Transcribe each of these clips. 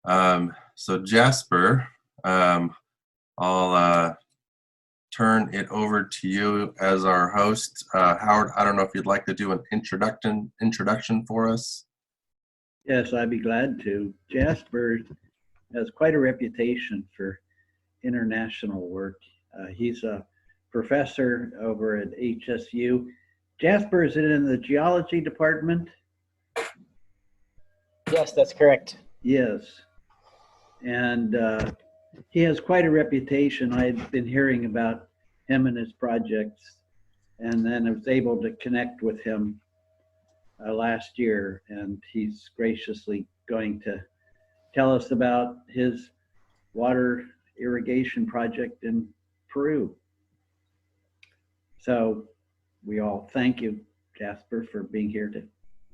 So Jasper, I'll turn it over to you as our host. Howard, I don't know if you'd like to do an introduction for us. Yes, I'd be glad to. Jasper has quite a reputation for international work. He's a professor over at HSU. Jasper, is it in the geology department? Yes, that's correct. Yes. And he has quite a reputation. I've been hearing about him and his projects, and then I was able to connect with him last year, and he's graciously going to tell us about his water irrigation project in Peru. So we all thank you, Jasper, for being here to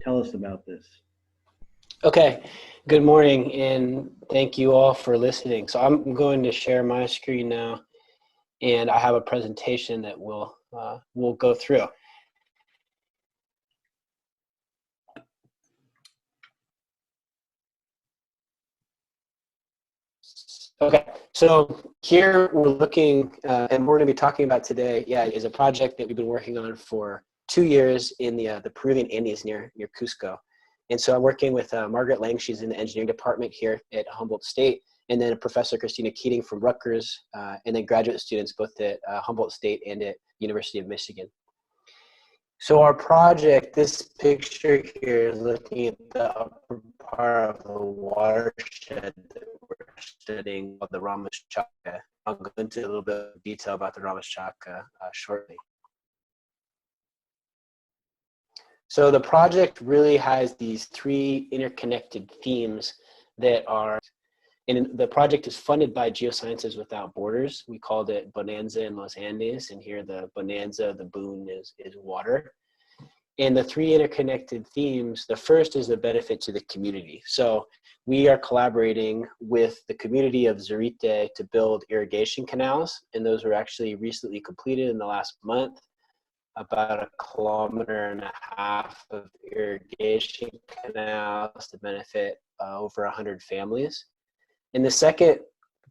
tell us about this. Okay, good morning, and thank you all for listening. So I'm going to share my screen now, and I have a presentation that we'll go through. Okay, so here we're looking, and we're going to be talking about today, is a project that we've been working on for 2 years in the Peruvian Andes near Cusco. And so I'm working with Margaret Lang, she's in the engineering department here at Humboldt State, and then Professor Christina Keating from Rutgers, and then graduate students both at Humboldt State and at University of Michigan. So our project, this picture here is looking at the upper part of the watershed that we're studying called the Ramushaka. I'll go into a little bit of detail about the Ramushaka shortly. So the project really has these 3 interconnected themes that are, and the project is funded by Geoscientists Without Borders. We called it Bonanza in Los Andes, and here the bonanza, the boon is water. And the 3 interconnected themes, the first is the benefit to the community. So we are collaborating with the community of Zurite to build irrigation canals, and those were actually recently completed in the last month. About 1.5 kilometers of irrigation canals to benefit over 100 families. And the second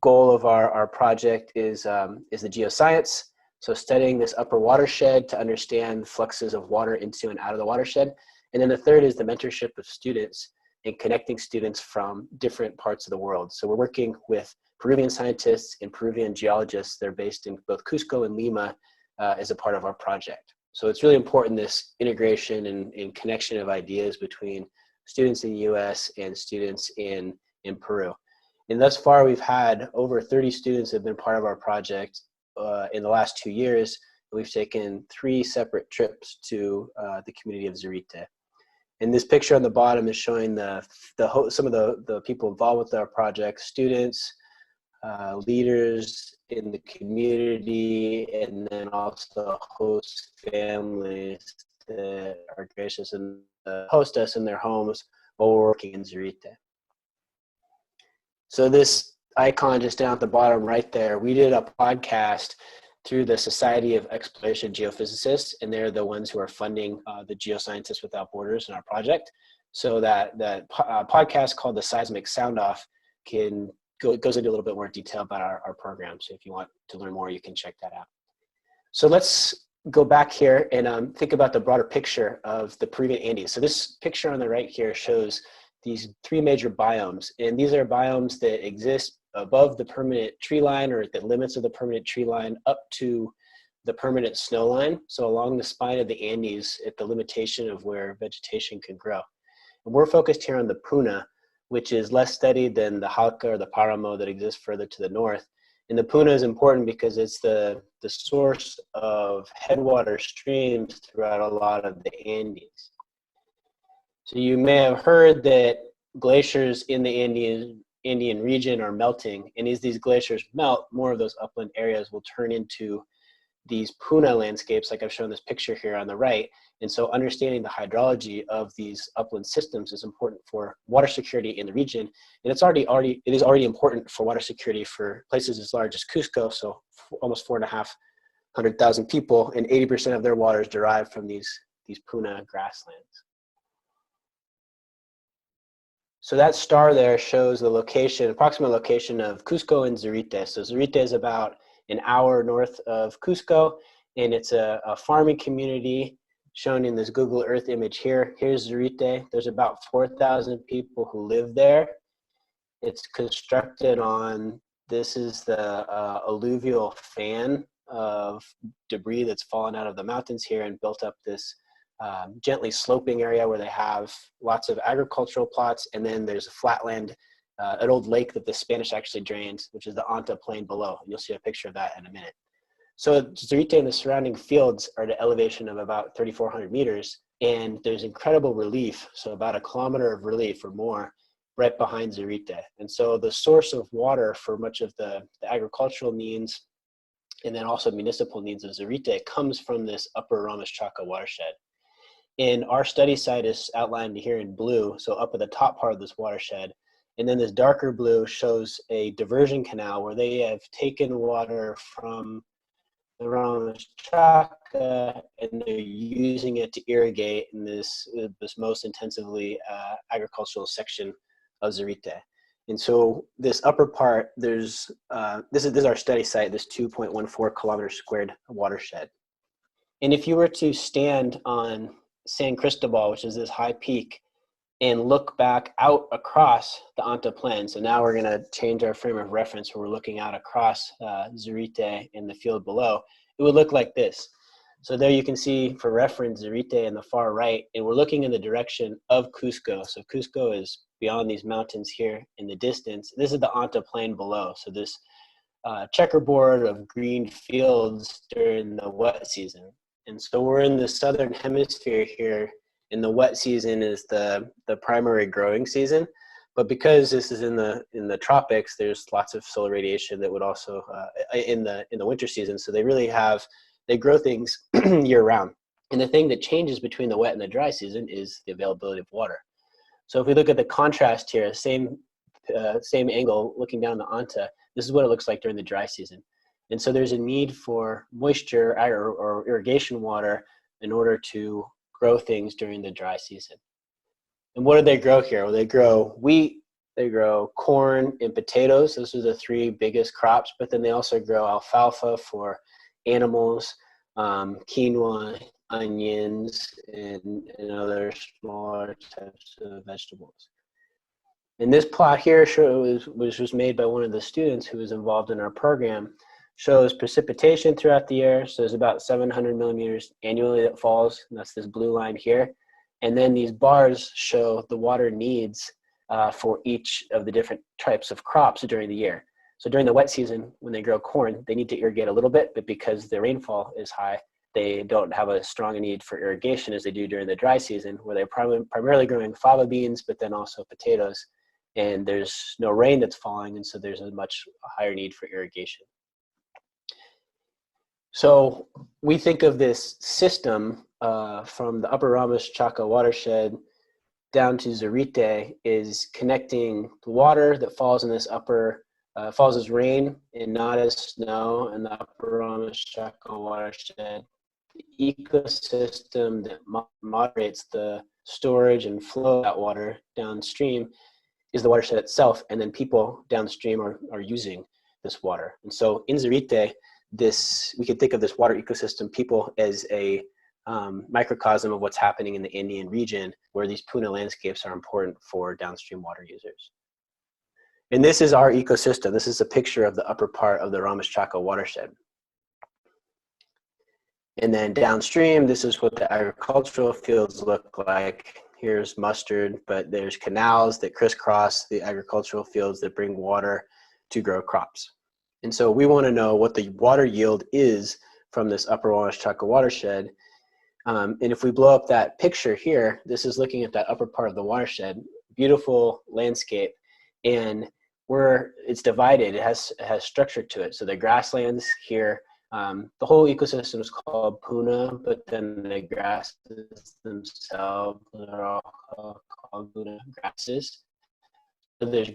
goal of our project is the geoscience. So studying this upper watershed to understand fluxes of water into and out of the watershed. And then the third is the mentorship of students and connecting students from different parts of the world. So we're working with Peruvian scientists and Peruvian geologists. They're based in both Cusco and Lima as a part of our project. So it's really important, this integration and connection of ideas between students in the US and students in Peru. And thus far, we've had over 30 students that have been part of our project in the last 2 years. We've taken 3 separate trips to the community of Zurite. And this picture on the bottom is showing some of the people involved with our project, students, leaders in the community, and then also host families that are gracious and host us in their homes while we're working in Zurite. So this icon just down at the bottom right there, we did a podcast through the Society of Exploration Geophysicists, and they're the ones who are funding the Geoscientists Without Borders in our project. So that podcast called The Seismic Sound Off goes into a little bit more detail about our program. So if you want to learn more, you can check that out. So let's go back here and think about the broader picture of the Peruvian Andes. So this picture on the right here shows these 3 major biomes, and these are biomes that exist above the permanent tree line or at the limits of the permanent tree line up to the permanent snow line. So along the spine of the Andes at the limitation of where vegetation can grow. And we're focused here on the Puna, which is less studied than the Halca or the Paramo that exists further to the north. And the Puna is important because it's the source of headwater streams throughout a lot of the Andes. So you may have heard that glaciers in the Andean region are melting, and as these glaciers melt, more of those upland areas will turn into these Puna landscapes, like I've shown this picture here on the right. And so understanding the hydrology of these upland systems is important for water security in the region. And it is already important for water security for places as large as Cusco, so almost 4,500,000 people, and 80% of their water is derived from these Puna grasslands. So that star there shows the location, approximate location of Cusco and Zurite. So Zurite is about an hour north of Cusco, and it's a farming community shown in this Google Earth image here. Here's Zurite. There's about 4,000 people who live there. It's constructed on, this is the alluvial fan of debris that's fallen out of the mountains here and built up this gently sloping area where they have lots of agricultural plots, and then there's a flatland, an old lake that the Spanish actually drained, which is the Anta Plain below. And you'll see a picture of that in a minute. So Zurite and the surrounding fields are at an elevation of about 3,400 meters, and there's incredible relief, so about 1 kilometer of relief or more, right behind Zurite. And so the source of water for much of the agricultural needs and then also municipal needs of Zurite comes from this upper Ramushaka watershed. And our study site is outlined here in blue, so up at the top part of this watershed. And then this darker blue shows a diversion canal where they have taken water from the Ramushaka and they're using it to irrigate in this most intensively agricultural section of Zurite. And so this upper part, there's this is our study site, this 2.14 kilometers squared watershed. And if you were to stand on San Cristobal, which is this high peak, and look back out across the Anta Plain. So now we're going to change our frame of reference where we're looking out across Zurite in the field below. It would look like this. So there you can see, for reference, Zurite in the far right, and we're looking in the direction of Cusco. So Cusco is beyond these mountains here in the distance. This is the Anta Plain below. So this checkerboard of green fields during the wet season. And so we're in the southern hemisphere here, and the wet season is the primary growing season. But because this is in the tropics, there's lots of solar radiation that would also in the winter season. So they grow things year round. And the thing that changes between the wet and the dry season is the availability of water. So if we look at the contrast here, same angle looking down the Anta, this is what it looks like during the dry season. And so there's a need for moisture or irrigation water in order to grow things during the dry season. And what do they grow here? Well, they grow wheat, they grow corn and potatoes. Those are the 3 biggest crops, but then they also grow alfalfa for animals, quinoa, onions, and other smaller types of vegetables. And this plot here was made by one of the students who was involved in our program, shows precipitation throughout the year. So there's about 700 millimeters annually that falls, and that's this blue line here. And then these bars show the water needs for each of the different types of crops during the year. So during the wet season, when they grow corn, they need to irrigate a little bit, but because the rainfall is high, they don't have a strong need for irrigation as they do during the dry season, where they're primarily growing fava beans, but then also potatoes. And there's no rain that's falling, and so there's a much higher need for irrigation. So we think of this system from the upper Ramushaka watershed down to Zurite is connecting the water that falls in this upper, falls as rain and not as snow in the upper Ramushaka watershed. The ecosystem that moderates the storage and flow of that water downstream is the watershed itself, and then people downstream are using this water. And so in Zurite, we could think of this water ecosystem people as a microcosm of what's happening in the Andean region, where these Puna landscapes are important for downstream water users. And this is our ecosystem. This is a picture of the upper part of the Ramushaka watershed. And then downstream, this is what the agricultural fields look like. Here's mustard, but there's canals that crisscross the agricultural fields that bring water to grow crops. And so we want to know what the water yield is from this upper Ramushaka watershed. And if we blow up that picture here, this is looking at that upper part of the watershed, beautiful landscape, and it's divided. It has structure to it. So the grasslands here, the whole ecosystem is called Puna, but then the grasses themselves are all called Puna grasses. So there's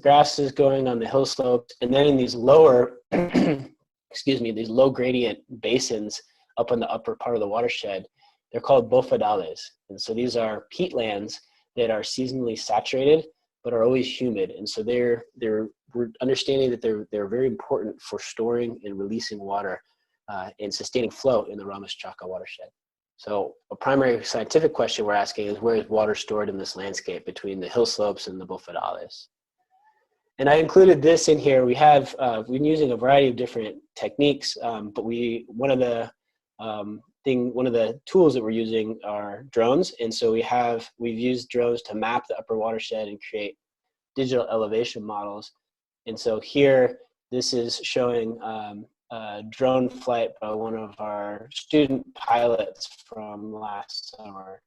grasses going on the hill slopes, and then in these lower, these low gradient basins up on the upper part of the watershed, they're called bofedales. And so these are peatlands that are seasonally saturated, but are always humid. And so we're understanding that they're very important for storing and releasing water and sustaining flow in the Ramushaka watershed. So a primary scientific question we're asking is, where is water stored in this landscape between the hill slopes and the bofedales? And I included this in here. We've been using a variety of different techniques, but one of the tools that we're using are drones. And so we've used drones to map the upper watershed and create digital elevation models. And so here, this is showing a drone flight by one of our student pilots from last summer.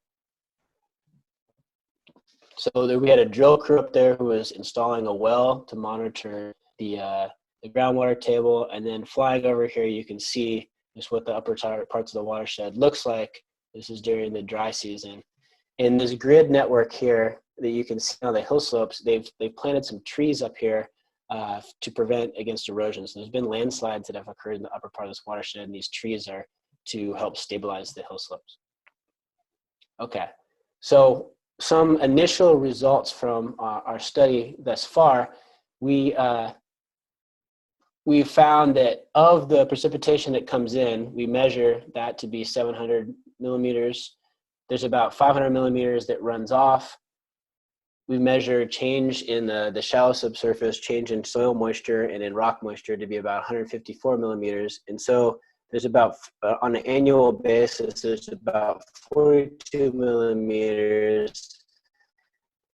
So we had a drill crew up there who was installing a well to monitor the groundwater table, and then flying over here, you can see just what the upper parts of the watershed looks like. This is during the dry season. In this grid network here that you can see on the hill slopes, they've planted some trees up here to prevent against erosion. So there's been landslides that have occurred in the upper part of this watershed, and these trees are to help stabilize the hill slopes. Okay, so some initial results from our study thus far, we found that of the precipitation that comes in, we measure that to be 700 millimeters. There's about 500 millimeters that runs off. We measure change in the shallow subsurface, change in soil moisture and in rock moisture to be about 154 millimeters. And so there's about, on an annual basis, there's about 42 millimeters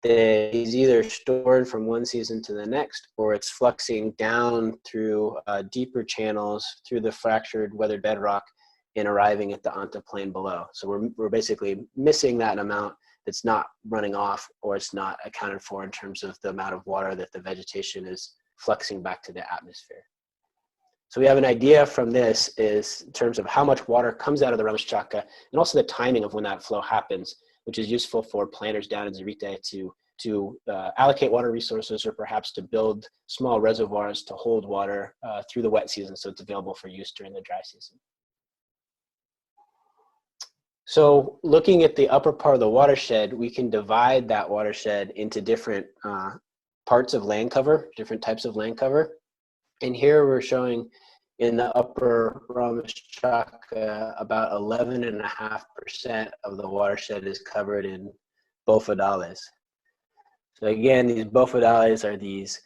that is either stored from one season to the next, or it's fluxing down through deeper channels through the fractured weathered bedrock and arriving at the anteplain below. So we're basically missing that amount that's not running off, or it's not accounted for in terms of the amount of water that the vegetation is fluxing back to the atmosphere. So we have an idea from this is in terms of how much water comes out of the Ramushaka, and also the timing of when that flow happens, which is useful for planners down in Zurite to allocate water resources, or perhaps to build small reservoirs to hold water through the wet season so it's available for use during the dry season. So looking at the upper part of the watershed, we can divide that watershed into different parts of land cover, different types of land cover. And here we're showing in the upper Ramushaka, about 11.5% of the watershed is covered in bofedales. So again, these bofedales are these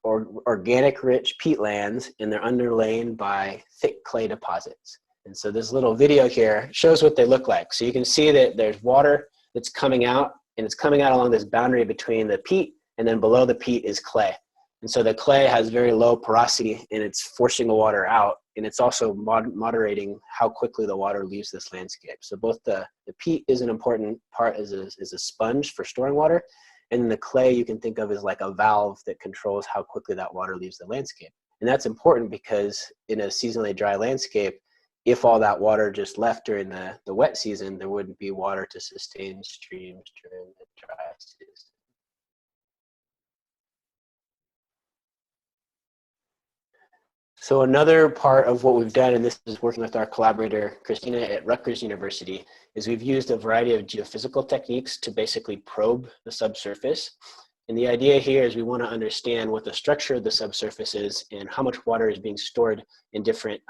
organic rich peatlands, and they're underlain by thick clay deposits. And so this little video here shows what they look like. So you can see that there's water that's coming out, and it's coming out along this boundary between the peat, and then below the peat is clay. And so the clay has very low porosity, and it's forcing the water out, and it's also moderating how quickly the water leaves this landscape. So both the peat is an important part as a sponge for storing water, and then the clay you can think of as like a valve that controls how quickly that water leaves the landscape. And that's important because in a seasonally dry landscape, if all that water just left during the wet season, there wouldn't be water to sustain streams during the dry season. So another part of what we've done, and this is working with our collaborator, Christina at Rutgers University, is we've used a variety of geophysical techniques to basically probe the subsurface. And the idea here is we want to understand what the structure of the subsurface is and how much water is being stored in different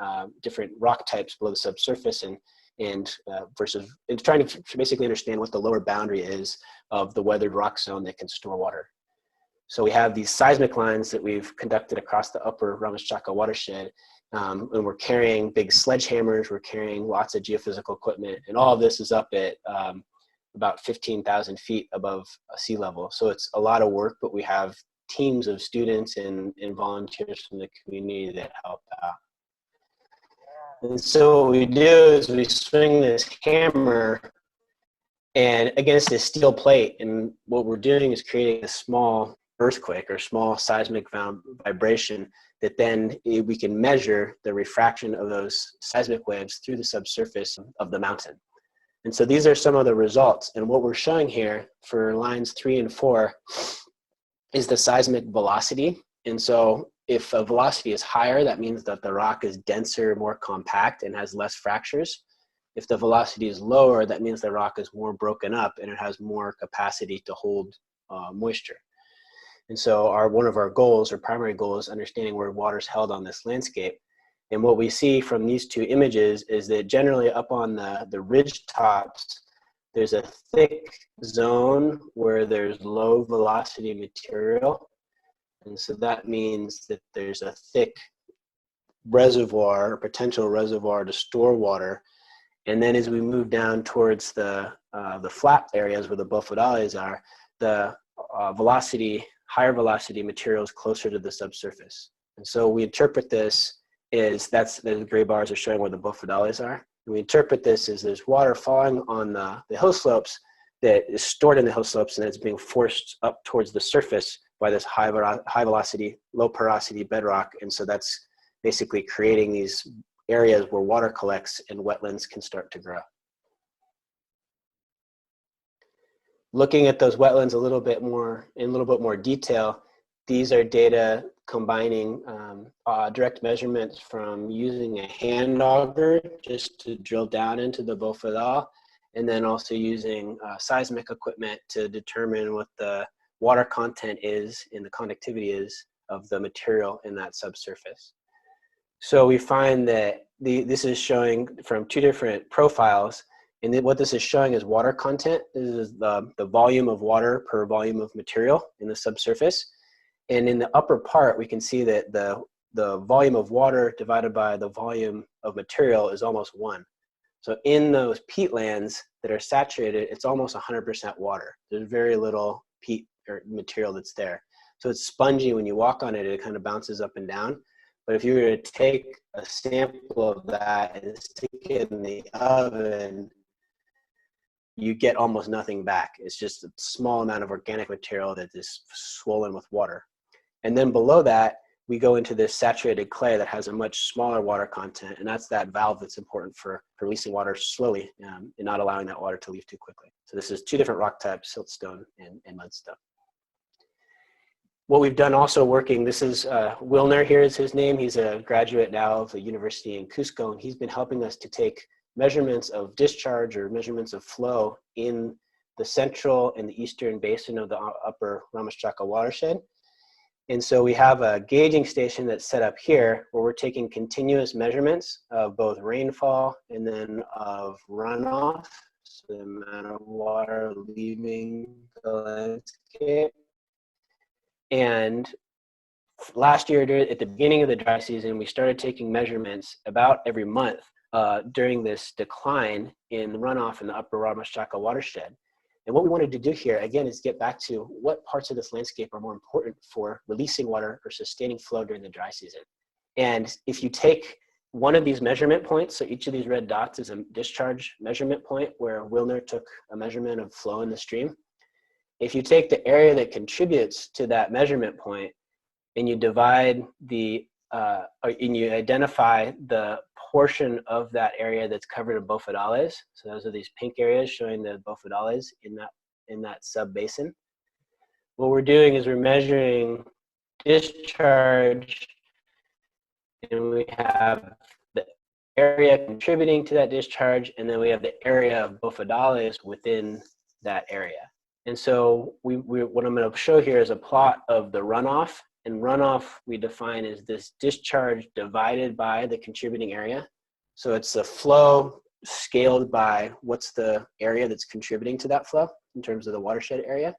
rock types below the subsurface, and trying to basically understand what the lower boundary is of the weathered rock zone that can store water. So we have these seismic lines that we've conducted across the upper Ramushaka watershed, and we're carrying big sledgehammers, we're carrying lots of geophysical equipment, and all of this is up at about 15,000 feet above sea level. So it's a lot of work, but we have teams of students and volunteers from the community that help out. And so what we do is we swing this hammer and against this steel plate, and what we're doing is creating a small earthquake or small seismic vibration that then we can measure the refraction of those seismic waves through the subsurface of the mountain. And so these are some of the results. And what we're showing here for lines 3 and 4 is the seismic velocity. And so if a velocity is higher, that means that the rock is denser, more compact, and has less fractures. If the velocity is lower, that means the rock is more broken up and it has more capacity to hold moisture. And so one of our goals, or primary goal, is understanding where water is held on this landscape. And what we see from these two images is that generally up on the ridge tops, there's a thick zone where there's low velocity material. And so that means that there's a thick reservoir, or potential reservoir to store water. And then as we move down towards the flat areas where the bofedales are, the higher velocity material is closer to the subsurface. And so we interpret this as, the gray bars are showing where the bofedales are. And we interpret this as there's water falling on the hill slopes that is stored in the hill slopes, and it's being forced up towards the surface by this high velocity, low porosity bedrock. And so that's basically creating these areas where water collects and wetlands can start to grow. Looking at those wetlands in a little bit more detail, these are data combining direct measurements from using a hand auger just to drill down into the bofedal, and then also using seismic equipment to determine what the water content is and the conductivity is of the material in that subsurface. So we find that this is showing from two different profiles, and what this is showing is water content. This is the volume of water per volume of material in the subsurface. And in the upper part, we can see that the volume of water divided by the volume of material is almost 1. So in those peatlands that are saturated, it's almost 100% water. There's very little peat or material that's there. So it's spongy. When you walk on it, it kind of bounces up and down. But if you were to take a sample of that and stick it in the oven, you get almost nothing back. It's just a small amount of organic material that is swollen with water. And then below that, we go into this saturated clay that has a much smaller water content, and that's that valve that's important for releasing water slowly and not allowing that water to leave too quickly. So this is two different rock types, siltstone and mudstone. What we've done also working, this is Wilner, here is his name. He's a graduate now of the university in Cusco, and he's been helping us to take measurements of discharge or measurements of flow in the central and the eastern basin of the upper Ramushaka Watershed. And so we have a gauging station that's set up here where we're taking continuous measurements of both rainfall and then of runoff, so the amount of water leaving the landscape. And last year, at the beginning of the dry season, we started taking measurements about every month during this decline in runoff in the upper Ramushaka Watershed. And what we wanted to do here, again, is get back to what parts of this landscape are more important for releasing water or sustaining flow during the dry season. And if you take one of these measurement points, so each of these red dots is a discharge measurement point where Wilner took a measurement of flow in the stream. If you take the area that contributes to that measurement point and you divide and you identify the portion of that area that's covered in bofedales, so those are these pink areas showing the bofedales in that sub-basin. What we're doing is we're measuring discharge, and we have the area contributing to that discharge, and then we have the area of bofedales within that area. And so what I'm going to show here is a plot of the runoff. And runoff we define as this discharge divided by the contributing area. So it's the flow scaled by what's the area that's contributing to that flow in terms of the watershed area.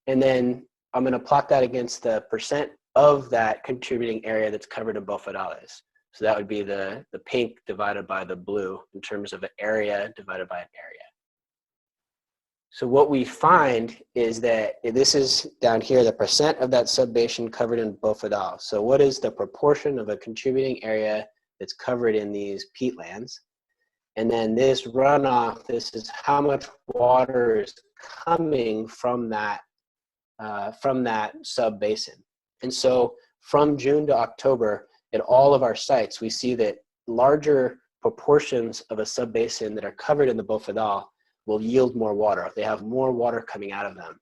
And then I'm going to plot that against the percent of that contributing area that's covered in bofedales. So that would be the pink divided by the blue in terms of an area divided by an area. So what we find is that this is down here, the percent of that sub-basin covered in bofedal. So what is the proportion of a contributing area that's covered in these peatlands? And then this runoff, this is how much water is coming from that sub-basin. And so from June to October, at all of our sites, we see that larger proportions of a sub-basin that are covered in the bofedal will yield more water. They have more water coming out of them.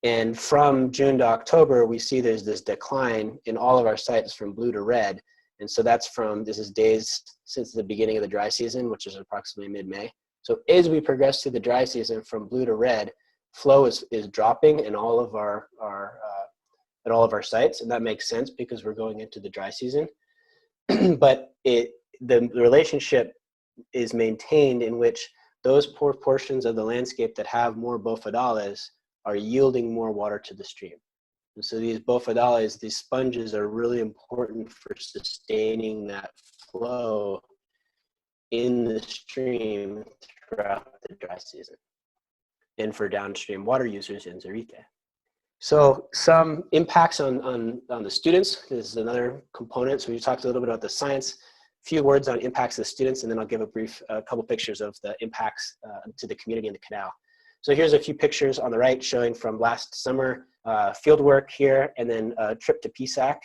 And from June to October, we see there's this decline in all of our sites from blue to red. And so that's this is days since the beginning of the dry season, which is approximately mid-May. So as we progress through the dry season from blue to red, flow is dropping in all of our sites, and that makes sense because we're going into the dry season. But the relationship is maintained in which those poor portions of the landscape that have more bofedales are yielding more water to the stream. And so these bofedales, these sponges, are really important for sustaining that flow in the stream throughout the dry season and for downstream water users in Zurite. So some impacts on the students. This is another component. So we talked a little bit about the science, a few words on impacts of the students, and then I'll give a couple pictures of the impacts to the community and the canal. So here's a few pictures on the right showing from last summer, field work here, and then a trip to Pisac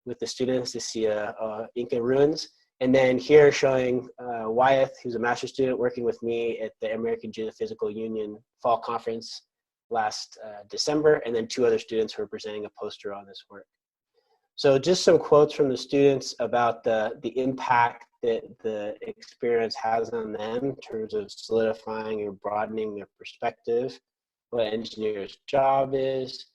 with the students to see Inca ruins. And then here showing Wyeth, who's a master's student working with me at the American Geophysical Union Fall Conference last December, and then 2 other students who are presenting a poster on this work. So just some quotes from the students about the impact that the experience has on them in terms of solidifying or broadening their perspective, what an engineer's job is,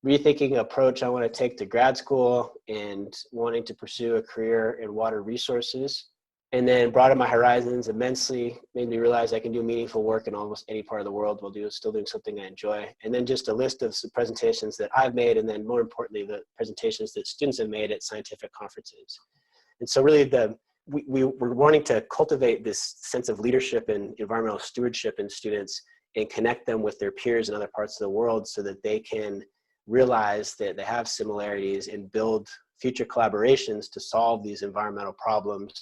rethinking approach I want to take to grad school, and wanting to pursue a career in water resources. And then broadened my horizons immensely, made me realize I can do meaningful work in almost any part of the world while still doing something I enjoy. And then just a list of some presentations that I've made, and then more importantly, the presentations that students have made at scientific conferences. And so really we're wanting to cultivate this sense of leadership and environmental stewardship in students and connect them with their peers in other parts of the world so that they can realize that they have similarities and build future collaborations to solve these environmental problems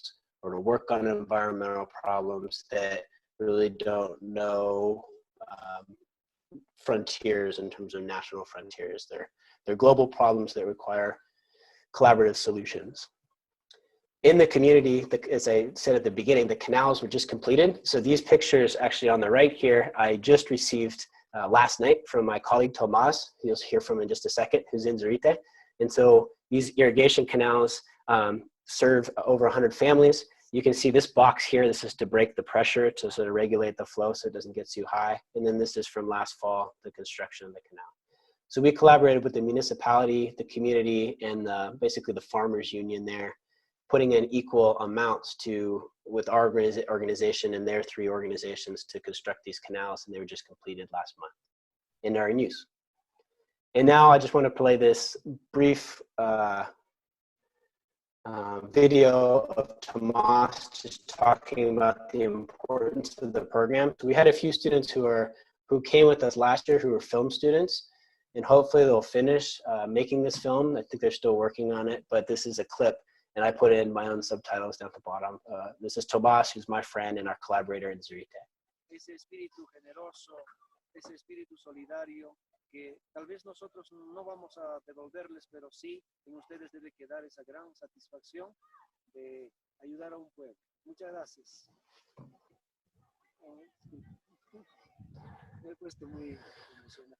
or to work on environmental problems that really don't know frontiers in terms of national frontiers. They're global problems that require collaborative solutions. In the community, as I said at the beginning, the canals were just completed. So these pictures actually on the right here, I just received last night from my colleague Tomas, who you'll hear from in just a second, who's in Zurite. And so these irrigation canals serve over 100 families. You can see this box here. This is to break the pressure to sort of regulate the flow so it doesn't get too high. And then this is from last fall, the construction of the canal. So we collaborated with the municipality, the community, and basically the farmers union there, putting in equal amounts with our organization and their 3 organizations to construct these canals, and they were just completed last month and are in use. And now I just want to play this brief video of Tomas just talking about the importance of the program. So we had a few students who came with us last year who were film students, and hopefully they'll finish making this film. I think they're still working on it, but this is a clip, and I put in my own subtitles down at the bottom. This is Tomas, who's my friend and our collaborator in Zurite. Ese espíritu generoso, ese espíritu solidario, que tal vez nosotros no vamos a devolverles, pero sí en ustedes debe quedar esa gran satisfacción de ayudar a un pueblo. Muchas gracias. Me he puesto muy emocionado.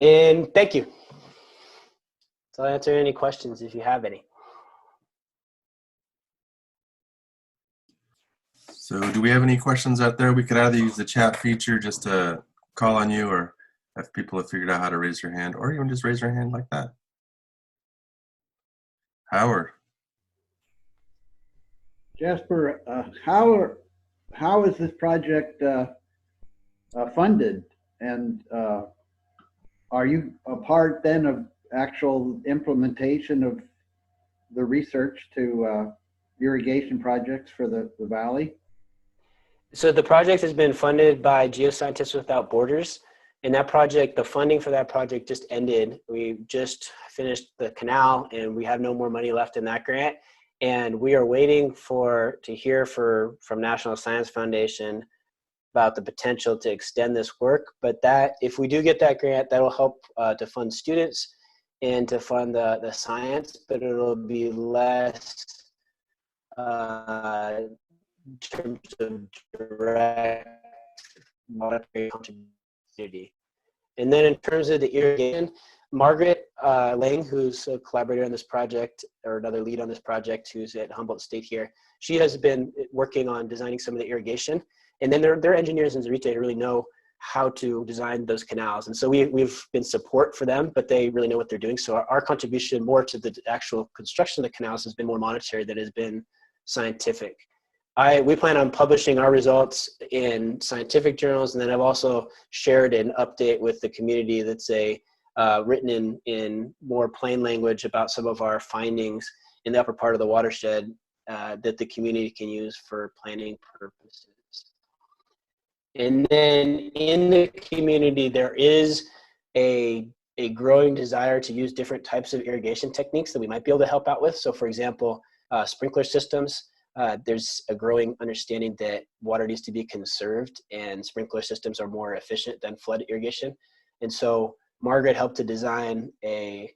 And thank you. So I'll answer any questions if you have any. So do we have any questions out there? We could either use the chat feature just to call on you, or if people have figured out how to raise your hand, or even just raise your hand like that. Howard. Jasper, how is this project funded? And are you a part then of actual implementation of the research to irrigation projects for the valley? So the project has been funded by Geoscientists Without Borders. And that project, the funding for that project just ended. We just finished the canal and we have no more money left in that grant. And we are waiting to hear from National Science Foundation about the potential to extend this work. But if we do get that grant, that'll help to fund students and to fund the science, but it'll be less in terms of direct monetary contribution. And then in terms of the irrigation, Margaret Lang, who's a collaborator on this project, or another lead on this project, who's at Humboldt State here, she has been working on designing some of the irrigation. And then there are engineers in Zurite who really know how to design those canals. And so we've been support for them, but they really know what they're doing. So our contribution more to the actual construction of the canals has been more monetary than has been scientific. We plan on publishing our results in scientific journals, and then I've also shared an update with the community that's written in more plain language about some of our findings in the upper part of the watershed that the community can use for planning purposes. And then in the community, there is a growing desire to use different types of irrigation techniques that we might be able to help out with. So for example, sprinkler systems. There's a growing understanding that water needs to be conserved, and sprinkler systems are more efficient than flood irrigation. And so Margaret helped to design a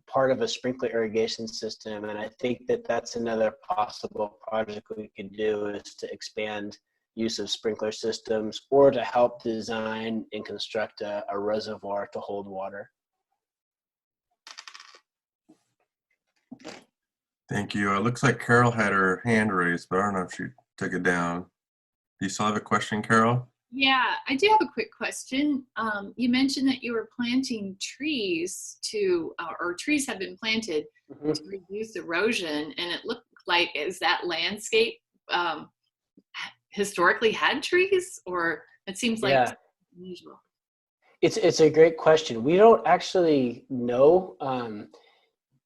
part of a sprinkler irrigation system, and I think that that's another possible project we could do, is to expand use of sprinkler systems or to help design and construct a reservoir to hold water. Thank you. It looks like Carol had her hand raised, but I don't know if she took it down. Do you still have a question, Carol? Yeah, I do have a quick question. You mentioned that you were planting trees or trees have been planted to reduce erosion, and it looked like, is that landscape historically had trees, or it seems like unusual? It's a great question. We don't actually know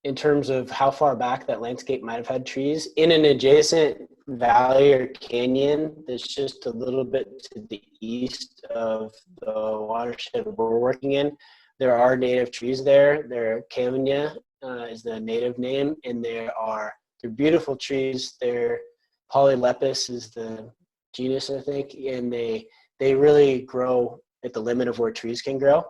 in terms of how far back that landscape might have had trees. In an adjacent valley or canyon that's just a little bit to the east of the watershed we're working in, there are native trees there. They're Cavinia is the native name, and they're beautiful trees. They're Polylepis is the genus, I think, and they really grow at the limit of where trees can grow.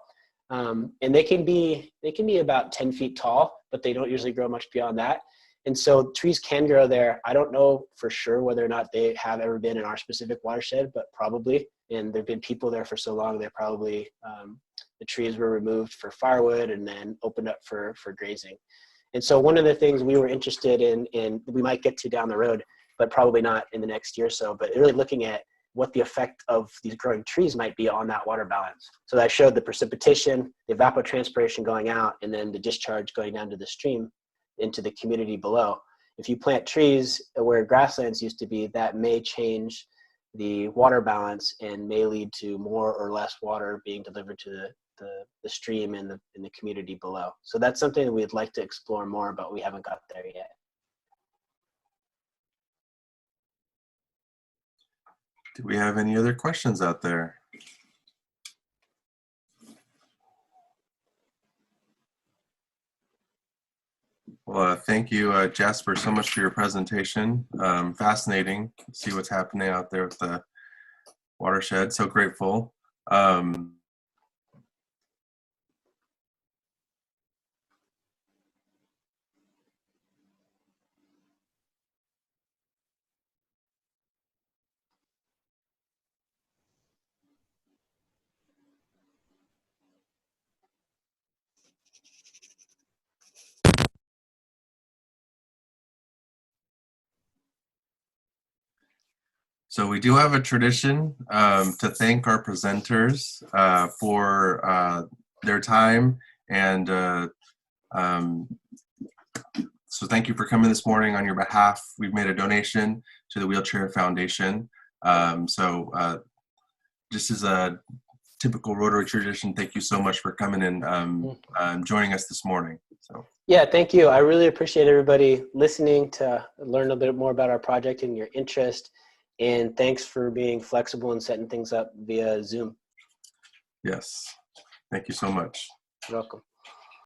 And they can be about 10 feet tall, but they don't usually grow much beyond that. And so trees can grow there. I don't know for sure whether or not they have ever been in our specific watershed, but probably. And there've been people there for so long, they're probably, the trees were removed for firewood and then opened up for grazing. And so one of the things we were interested in we might get to down the road, but probably not in the next year or so, but really looking at what the effect of these growing trees might be on that water balance. So I showed the precipitation, the evapotranspiration going out, and then the discharge going down to the stream into the community below. If you plant trees where grasslands used to be, that may change the water balance and may lead to more or less water being delivered to the stream and the community below. So that's something that we'd like to explore more, but we haven't got there yet. Do we have any other questions out there? Well, thank you, Jasper, so much for your presentation. Fascinating to see what's happening out there with the watershed. So grateful. So we do have a tradition to thank our presenters for their time, and so thank you for coming this morning on your behalf. We've made a donation to the Wheelchair Foundation. Just as a typical Rotary tradition, thank you so much for coming and joining us this morning. So. Yeah, thank you. I really appreciate everybody listening to learn a bit more about our project and your interest. And thanks for being flexible and setting things up via Zoom. Yes, thank you so much. You're welcome.